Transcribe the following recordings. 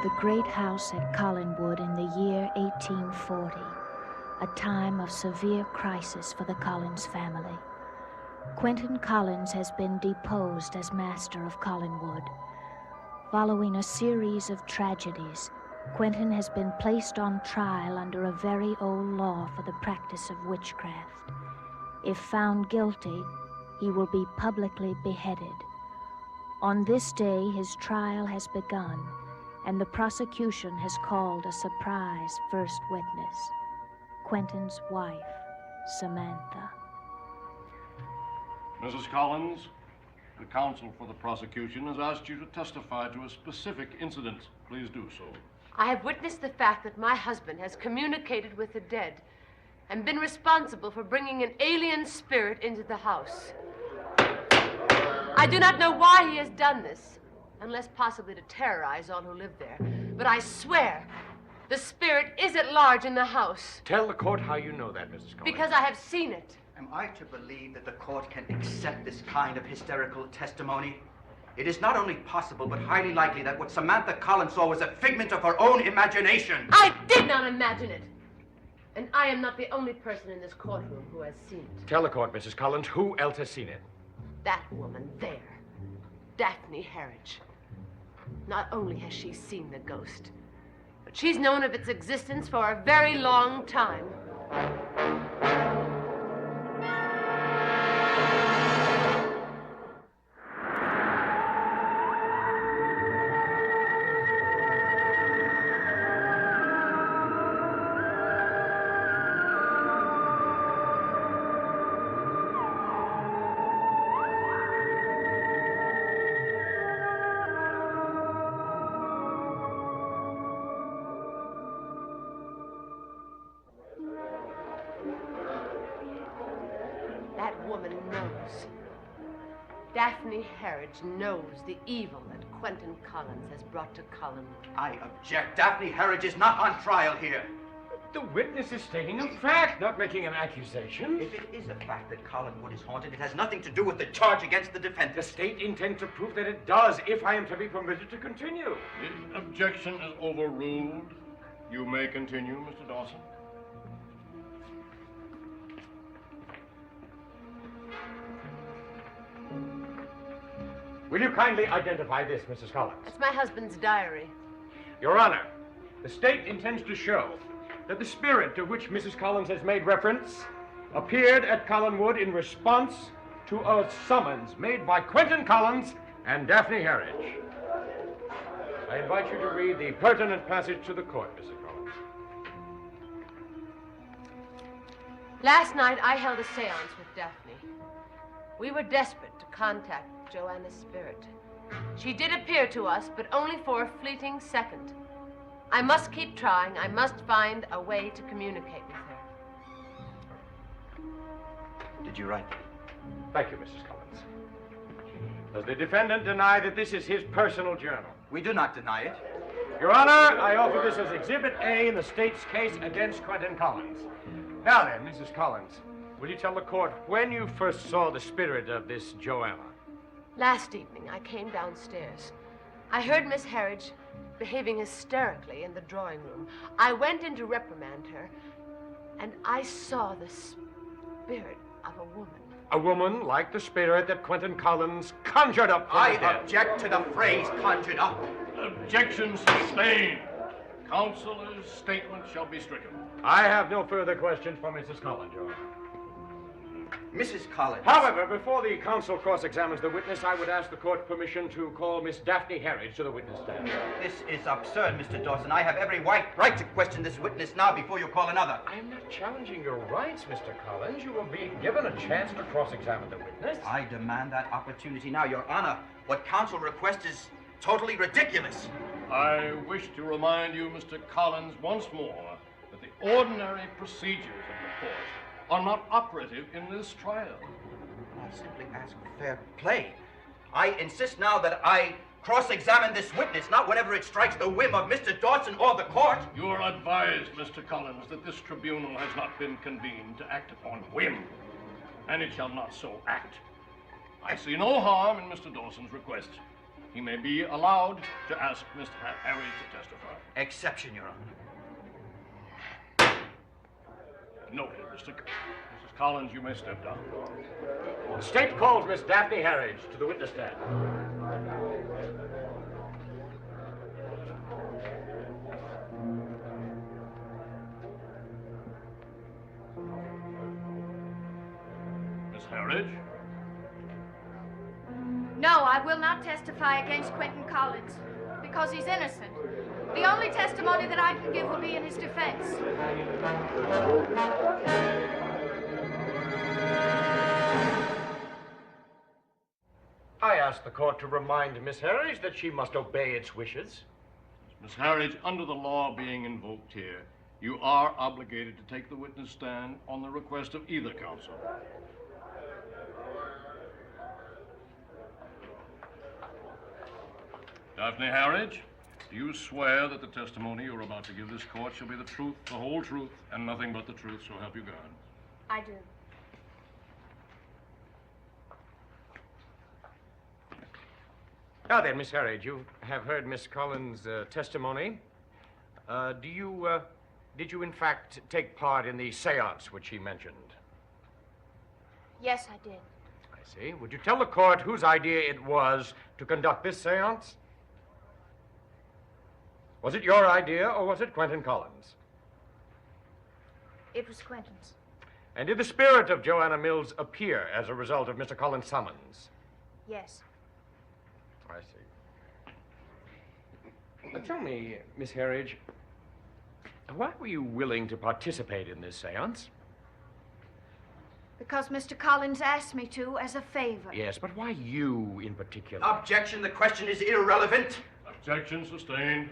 the great house at Collinwood in the year 1840, a time of severe crisis for the Collins family. Quentyn Collins has been deposed as master of Collinwood. Following a series of tragedies, Quentyn has been placed on trial under a very old law for the practice of witchcraft. If found guilty, he will be publicly beheaded. On this day, his trial has begun, and the prosecution has called a surprise first witness, Quentyn's wife, Samantha. Mrs. Collins, the counsel for the prosecution has asked you to testify to a specific incident. Please do so. I have witnessed the fact that my husband has communicated with the dead and been responsible for bringing an alien spirit into the house. I do not know why he has done this, unless possibly to terrorize all who live there. But I swear, the spirit is at large in the house. Tell the court how you know that, Mrs. Collins. Because I have seen it. Am I to believe that the court can accept this kind of hysterical testimony? It is not only possible, but highly likely that what Samantha Collins saw was a figment of her own imagination. I did not imagine it. And I am not the only person in this courtroom who has seen it. Tell the court, Mrs. Collins, who else has seen it? That woman there, Daphne Herage. Not only has she seen the ghost, but she's known of its existence for a very long time. Daphne Herage knows the evil that Quentyn Collins has brought to Collinwood. I object. Daphne Herage is not on trial here. The witness is stating a fact, not making an accusation. If it is a fact that Collinwood is haunted, it has nothing to do with the charge against the defendant. The state intends to prove that it does, if I am to be permitted to continue. The objection is overruled. You may continue, Mr. Dawson. Will you kindly identify this, Mrs. Collins? It's my husband's diary. Your Honor, the state intends to show that the spirit to which Mrs. Collins has made reference appeared at Collinwood in response to a summons made by Quentyn Collins and Daphne Herage. I invite you to read the pertinent passage to the court, Mrs. Collins. Last night, I held a seance with Daphne. We were desperate to contact Joanna's spirit. She did appear to us, but only for a fleeting second. I must keep trying. I must find a way to communicate with her. Did you write? Thank you, Mrs. Collins. Does the defendant deny that this is his personal journal? We do not deny it. Your Honor, I offer this as Exhibit A in the state's case against Quentyn Collins. Now then, Mrs. Collins, will you tell the court when you first saw the spirit of this Joanna? Last evening, I came downstairs. I heard Miss Herage behaving hysterically in the drawing room. I went in to reprimand her, and I saw the spirit of a woman. A woman like the spirit that Quentyn Collins conjured up from the dead. I object to the phrase conjured up. Objection sustained. Counselor's statement shall be stricken. I have no further questions for Mrs. Collins, Your Honor. Mrs. Collins. However, before the counsel cross-examines the witness, I would ask the court permission to call Miss Daphne Herage to the witness stand. This is absurd, Mr. Dawson. I have every right to question this witness now before you call another. I am not challenging your rights, Mr. Collins. You will be given a chance to cross-examine the witness. I demand that opportunity now, Your Honor. What counsel requests is totally ridiculous. I wish to remind you, Mr. Collins, once more, that the ordinary procedures of the court are not operative in this trial. I simply ask for fair play. I insist now that I cross-examine this witness, not whenever it strikes the whim of Mr. Dawson or the court. You are advised, Mr. Collins, that this tribunal has not been convened to act upon whim, and it shall not so act. I see no harm in Mr. Dawson's request. he may be allowed to ask Mr. Herage to testify. Exception, Your Honor. Noted, Mrs. Collins, you may step down. The state calls Miss Daphne Herage to the witness stand. Miss Herage? No, I will not testify against Quentyn Collins because he's innocent. The only testimony that I can give will be in his defense. I ask the court to remind Miss Herage that she must obey its wishes. Miss Herage, under the law being invoked here, you are obligated to take the witness stand on the request of either counsel. Daphne Herage, do you swear that the testimony you're about to give this court shall be the truth, the whole truth, and nothing but the truth, so help you God? I do. Now then, Miss Herage, you have heard Miss Collins' testimony. Did you in fact take part in the seance which she mentioned? Yes, I did. I see. Would you tell the court whose idea it was to conduct this seance? Was it your idea, or was it Quentyn Collins? It was Quentyn's. And did the spirit of Joanna Mills appear as a result of Mr. Collins' summons? Yes. I see. Tell me, Miss Herage, why were you willing to participate in this seance? Because Mr. Collins asked me to as a favor. Yes, but why you in particular? Objection. The question is irrelevant. Objection sustained.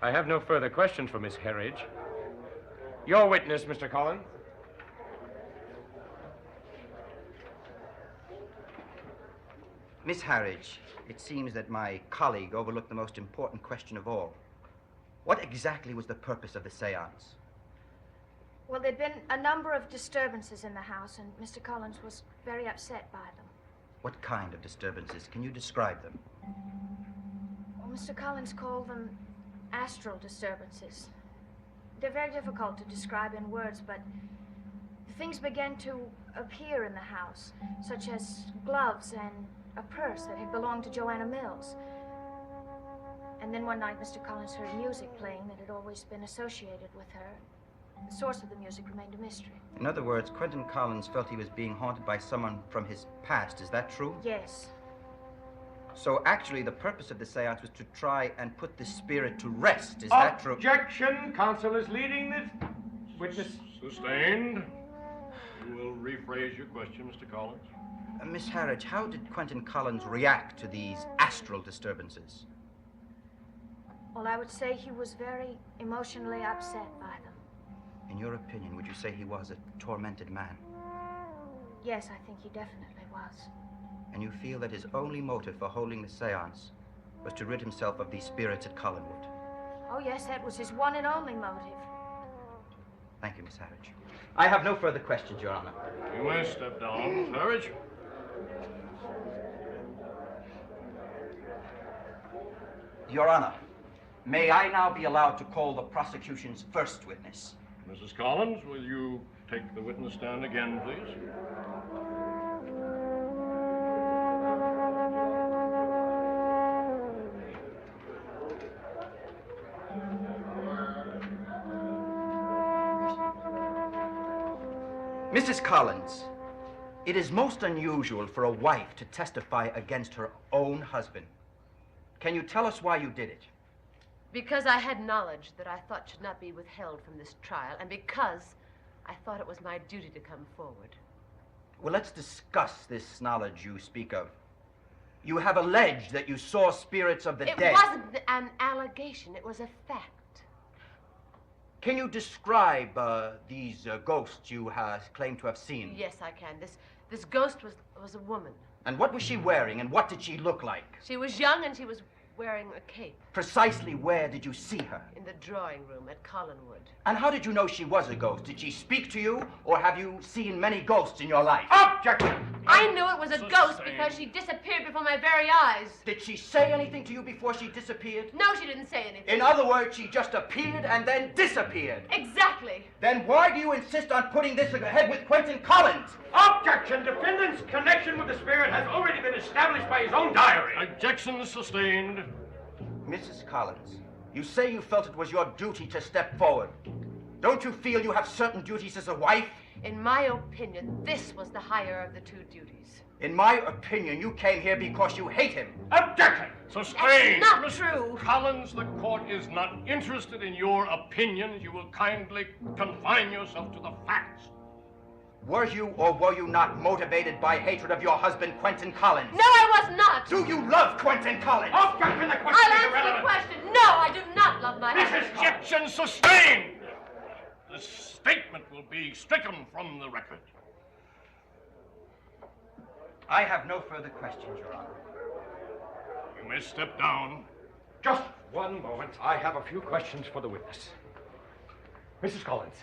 I have no further questions for Miss Herage. Your witness, Mr. Collins. Miss Herage, it seems that my colleague overlooked the most important question of all. What exactly was the purpose of the seance? Well, there'd been a number of disturbances in the house, and Mr. Collins was very upset by them. What kind of disturbances? Can you describe them? Well, Mr. Collins called them astral disturbances. They're very difficult to describe in words, but things began to appear in the house, such as gloves and a purse that had belonged to Joanna Mills. And then one night, Mr. Collins heard music playing that had always been associated with her. The source of the music remained a mystery. In other words, Quentyn Collins felt he was being haunted by someone from his past. Is that true? Yes. So actually, the purpose of the seance was to try and put the spirit to rest. Is that true? Objection! Counsel is leading this witness. Sustained. You will rephrase your question, Mr. Collins. Miss Herage, how did Quentyn Collins react to these astral disturbances? Well, I would say he was very emotionally upset by them. In your opinion, would you say he was a tormented man? Yes, I think he definitely was. And you feel that his only motive for holding the seance was to rid himself of these spirits at Collinwood? Oh, yes, that was his one and only motive. Thank you, Miss Herage. I have no further questions, Your Honor. You may step down, Miss Herage. Your Honor, may I now be allowed to call the prosecution's first witness? Mrs. Collins, will you take the witness stand again, please? Mrs. Collins, it is most unusual for a wife to testify against her own husband. Can you tell us why you did it? Because I had knowledge that I thought should not be withheld from this trial, and because I thought it was my duty to come forward. Well, let's discuss this knowledge you speak of. You have alleged that you saw spirits of the dead. It wasn't an allegation, it was a fact. Can you describe these ghosts you claim to have seen? Yes, I can. This ghost was a woman. And what was she wearing, and what did she look like? She was young and she was wearing a cape. Precisely where did you see her? In the drawing room at Collinwood. And how did you know she was a ghost? Did she speak to you, or have you seen many ghosts in your life? Objection! I knew it was a ghost because she disappeared before my very eyes. Did she say anything to you before she disappeared? No, she didn't say anything. In other words, she just appeared and then disappeared. Exactly. Then why do you insist on putting this ahead with Quentyn Collins? Objection! Defendant's connection with the spirit has already been established by his own diary. Objection sustained. Mrs. Collins, you say you felt it was your duty to step forward. Don't you feel you have certain duties as a wife? In my opinion, this was the higher of the two duties. In my opinion, you came here because you hate him. Objection! Sustained. Not Mr. true. Collins, the court is not interested in your opinions. You will kindly confine yourself to the facts. Were you or were you not motivated by hatred of your husband, Quentyn Collins? No, I was not. Do you love Quentyn Collins? Objection! The question I'll is answer irrelevant. the question. No, I do not love my husband. Objection sustained. The statement will be stricken from the record. I have no further questions, Your Honor. You may step down. Just one moment. I have a few questions for the witness. Mrs. Collins,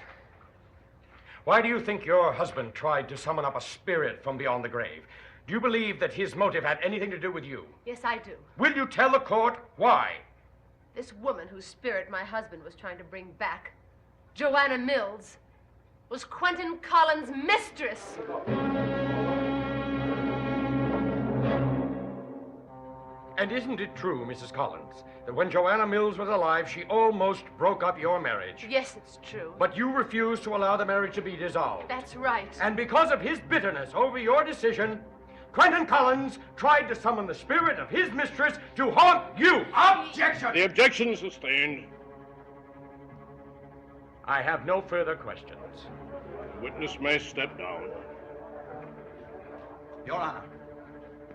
why do you think your husband tried to summon up a spirit from beyond the grave? Do you believe that his motive had anything to do with you? Yes, I do. Will you tell the court why? This woman whose spirit my husband was trying to bring back, Joanna Mills, was Quentyn Collins' mistress. And isn't it true, Mrs. Collins, that when Joanna Mills was alive, she almost broke up your marriage? Yes, it's true. But you refused to allow the marriage to be dissolved. That's right. And because of his bitterness over your decision, Quentyn Collins tried to summon the spirit of his mistress to haunt you. Objection! The objection sustained. I have no further questions. The witness may step down. Your Honor,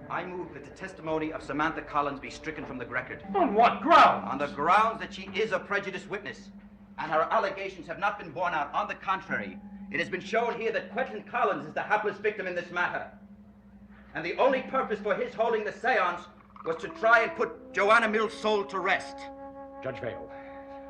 I move that the testimony of Samantha Collins be stricken from the record. On what grounds? On the grounds that she is a prejudiced witness, and her allegations have not been borne out. On the contrary, it has been shown here that Quentyn Collins is the hapless victim in this matter. And the only purpose for his holding the seance was to try and put Joanna Mills' soul to rest. Judge Vale,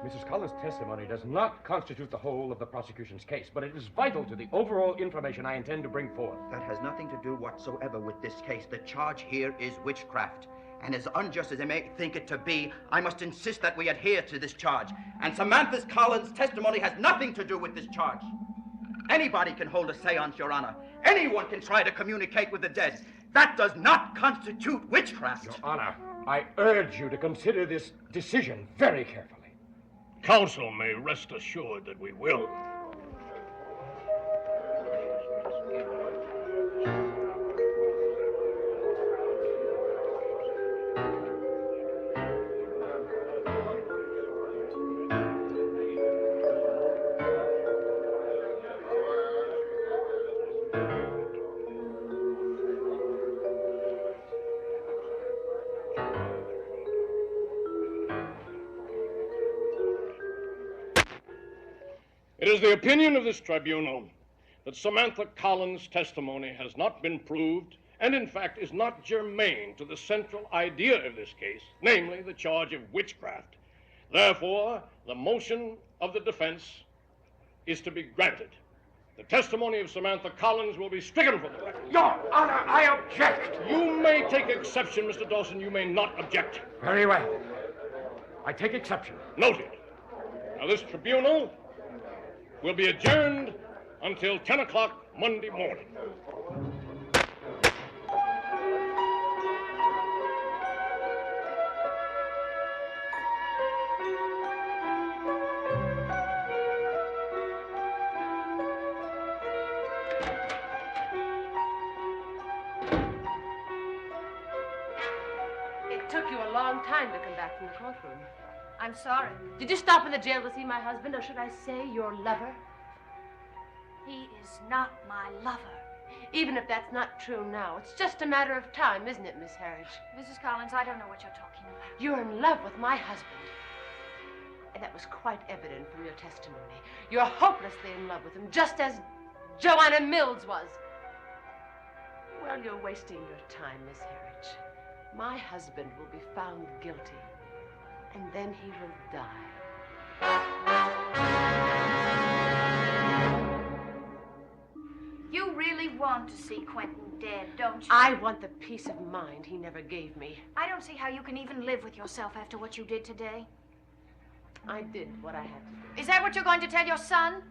Mrs. Collins' testimony does not constitute the whole of the prosecution's case, but it is vital to the overall information I intend to bring forth. That has nothing to do whatsoever with this case. The charge here is witchcraft. And as unjust as I may think it to be, I must insist that we adhere to this charge. And Samantha Collins' testimony has nothing to do with this charge. Anybody can hold a seance, Your Honor. Anyone can try to communicate with the dead. That does not constitute witchcraft. Your Honor, I urge you to consider this decision very carefully. Counsel may rest assured that we will. It is the opinion of this tribunal that Samantha Collins' testimony has not been proved and, in fact, is not germane to the central idea of this case, namely the charge of witchcraft. Therefore, the motion of the defense is to be granted. The testimony of Samantha Collins will be stricken from the record. Your Honor, I object. You may take exception, Mr. Dawson. You may not object. Very well. I take exception. Noted. Now, this tribunal will be adjourned until 10 o'clock Monday morning. It took you a long time to come back from the courtroom. I'm sorry. Did you stop in the jail to see my husband, or should I say your lover? He is not my lover. Even if that's not true now, it's just a matter of time, isn't it, Miss Herage? Mrs. Collins, I don't know what you're talking about. You're in love with my husband. And that was quite evident from your testimony. You're hopelessly in love with him, just as Joanna Mills was. Well, you're wasting your time, Miss Herage. My husband will be found guilty, and then he will die. You really want to see Quentyn dead, don't you? I want the peace of mind he never gave me. I don't see how you can even live with yourself after what you did today. I did what I had to do. Is that what you're going to tell your son?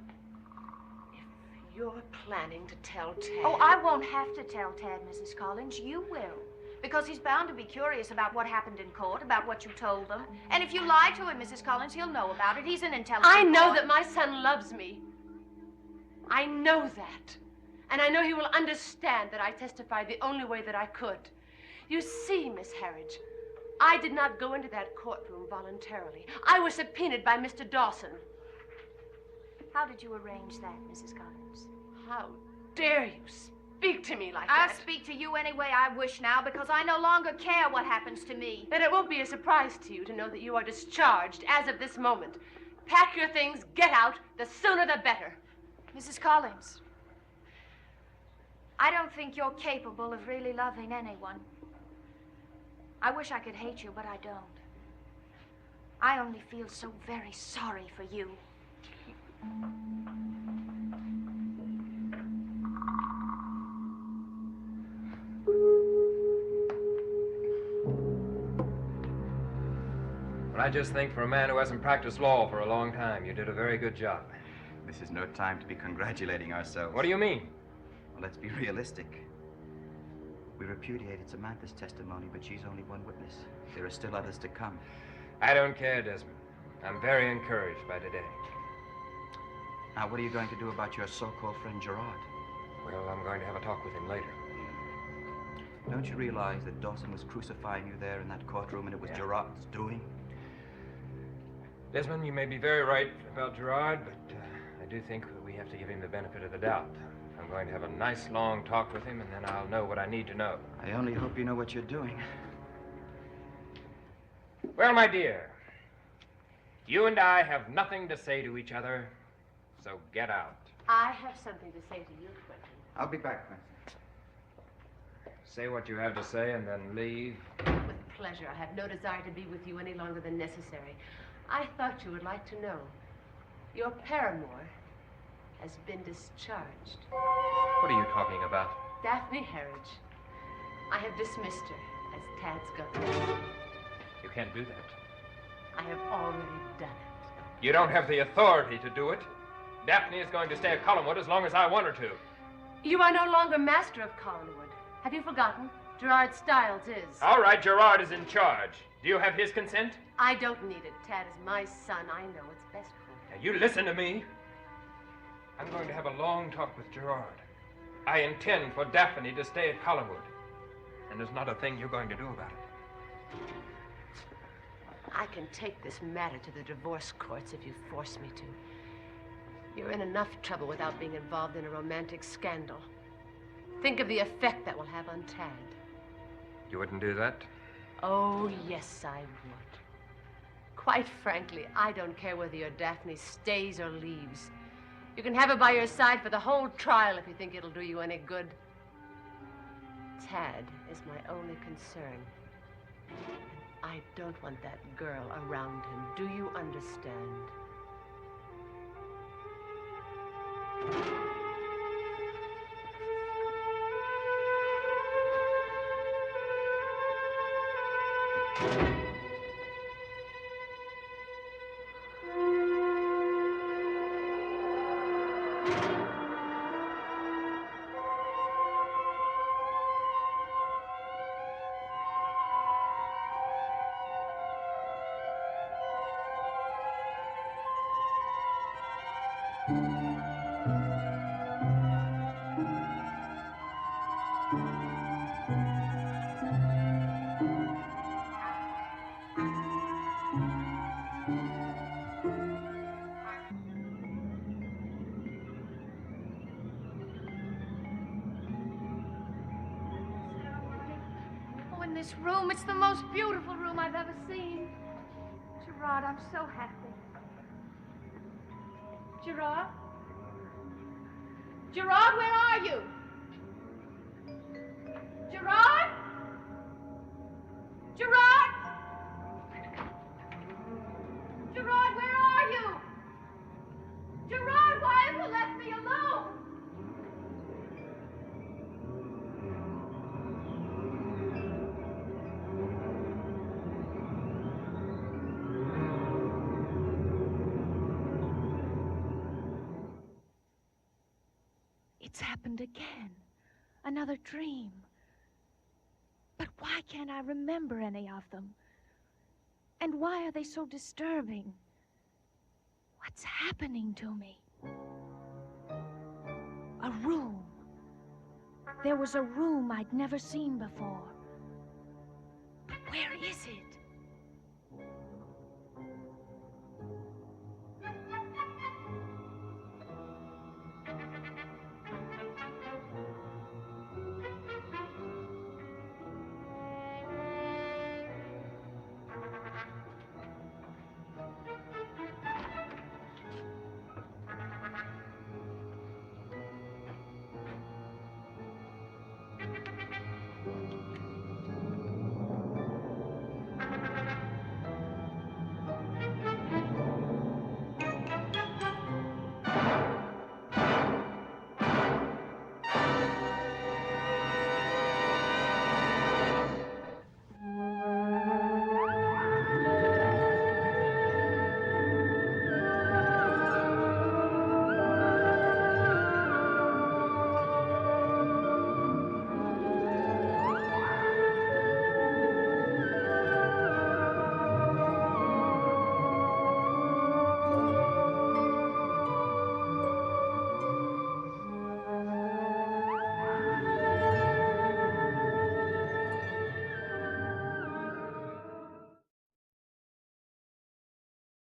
If you're planning to tell Tad... Oh, I won't have to tell Tad, Mrs. Collins. You will. Because he's bound to be curious about what happened in court, about what you told them. And if you lie to him, Mrs. Collins, he'll know about it. He's an intelligent I know boy. that my son loves me. I know that. And I know he will understand that I testified the only way that I could. You see, Miss Herage, I did not go into that courtroom voluntarily. I was subpoenaed by Mr. Dawson. How did you arrange that, Mrs. Collins? How dare you speak to me like I'll that? speak to you any way I wish now, because I no longer care what happens to me. Then it won't be a surprise to you to know that you are discharged as of this moment. Pack your things, get out, the sooner the better. Mrs. Collins, I don't think you're capable of really loving anyone. I wish I could hate you, but I don't. I only feel so very sorry for you. But I just think for a man who hasn't practiced law for a long time, you did a very good job. This is no time to be congratulating ourselves. What do you mean? Well, let's be realistic. We repudiated Samantha's testimony, but she's only one witness. There are still others to come. I don't care, Desmond. I'm very encouraged by today. Now, what are you going to do about your so-called friend Gerard? Well, I'm going to have a talk with him later. Don't you realize that Dawson was crucifying you there in that courtroom and it was Gerard's doing? Desmond, you may be very right about Gerard, but I do think that we have to give him the benefit of the doubt. I'm going to have a nice long talk with him, and then I'll know what I need to know. I only hope you know what you're doing. Well, my dear, you and I have nothing to say to each other, so get out. I have something to say to you, Quentyn. I'll be back, Quentyn. Say what you have to say and then leave. With pleasure. I have no desire to be with you any longer than necessary. I thought you would like to know. Your paramour has been discharged. What are you talking about? Daphne Herage. I have dismissed her as Tad's governess. You can't do that. I have already done it. You don't have the authority to do it. Daphne is going to stay at Collinwood as long as I want her to. You are no longer master of Collinwood. Have you forgotten? Gerard Stiles is. All right, Gerard is in charge. Do you have his consent? I don't need it. Tad is my son. I know what's best for him. Now, you listen to me. I'm going to have a long talk with Gerard. I intend for Daphne to stay at Collinwood. And there's not a thing you're going to do about it. I can take this matter to the divorce courts if you force me to. You're in enough trouble without being involved in a romantic scandal. Think of the effect that will have on Tad. You wouldn't do that? Oh, yes, I would. Quite frankly, I don't care whether your Daphne stays or leaves. You can have her by your side for the whole trial if you think it'll do you any good. Tad is my only concern. I don't want that girl around him. Do you understand? This room, it's the most beautiful room I've ever seen. Gerard, I'm so happy. Gerard? Gerard, where are you? Gerard? It's happened again. Another dream. But why can't I remember any of them? And why are they so disturbing? What's happening to me? A room. There was a room I'd never seen before. But where is it?